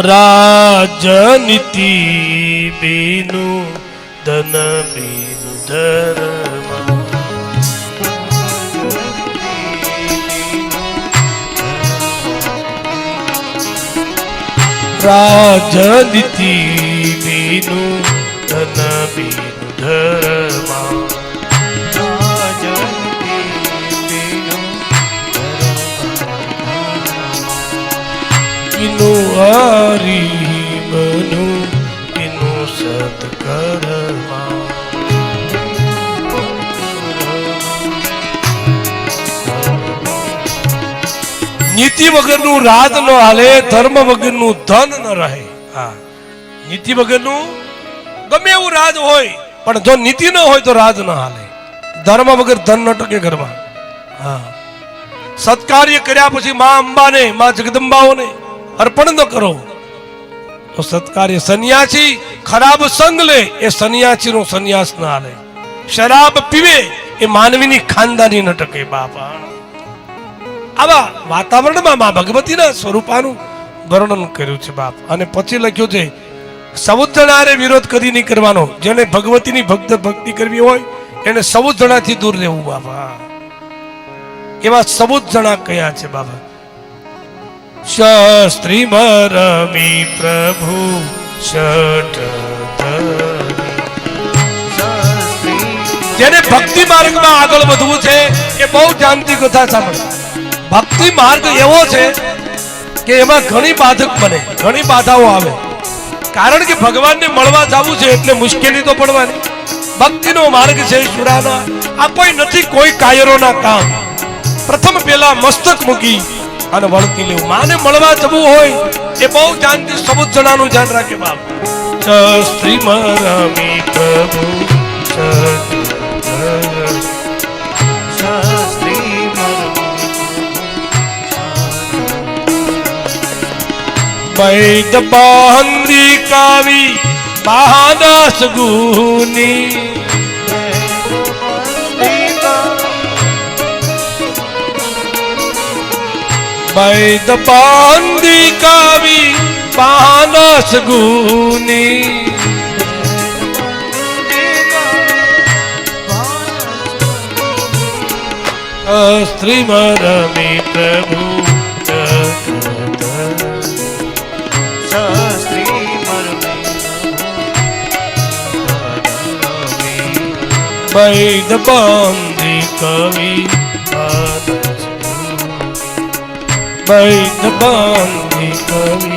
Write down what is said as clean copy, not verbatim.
રાજનીતિ બીનુ ધન બીનુ ધર્મ, રાજનીતિ બીનુ ધન બીનુ ધર્મ, કિનું હરિમનું કિનું સત્કર્મા, નીતિ વગરનું રાજ ન હાલે, ધર્મ વગરનું ધન ન રહે. હા, નીતિ વગરનું ગમે એવું રાજ હોય પણ જો નીતિ ન હોય તો રાજ ન હાલે. ધર્મ વગર ધન ન ટકે ઘરમાં. હા, સત્કાર્ય કર્યા પછી માં અંબાને માં જગદંબાઓને અર્પણ ન કરો તો સત્કાર્ય. સન્યાસી ખરાબ સંગ લે એ સન્યાસી નો સન્યાસ ના હાલે. શરાબ પીવે એ માનવીની ખાનદાની ન ટકે. બાપા, આવા વાતાવરણમાં માં ભગવતીના સ્વરૂપાનું વર્ણન કર્યું છે બાપ. અને પછી લખ્યું છે સૌદ જણારે વિરોધ કદી નહીં કરવાનો. જેને ભગવતીની ભક્તિ કરવી હોય એને સૌદ જણાથી દૂર રહેવું બાપા. એવા સૌદ જણા કયા છે બાબા? શાસ્ત્રી મરમી પ્રભુ શઠ, જેને ભક્તિ માર્ગમાં આગળ વધવું છે એ બહુ ધ્યાનથી કથા સાંભળે. ભક્તિ માર્ગ એવો છે કે એમાં ઘણી બાધક બને, ઘણી બાધાઓ આવે. કારણ કે ભગવાનને મળવા જવું છે એટલે મુશ્કેલી તો પડવાની. ભક્તિનો માર્ગ છે શુરાના. આ કોઈ નથી કોઈ કાયરોના કામ. પ્રથમ પેલા મસ્તક મૂકી અને વળતી લેવું. માને મળવા જવું હોય એ બહુ ધ્યાનથી સબૂત જણાનું ધ્યાન રાખે બાપ. શાસ્ત્રી મરમી પ્રભુ વૈદ બાંધી કાવી મહાદાસ ગુની, વૈદ બાંધી કાવી મહાદાસ ગુની, શાસ્ત્રી મરમી પ્રભુ વૈદ બાંધી કવિ, વૈદ બાંધી કવિ.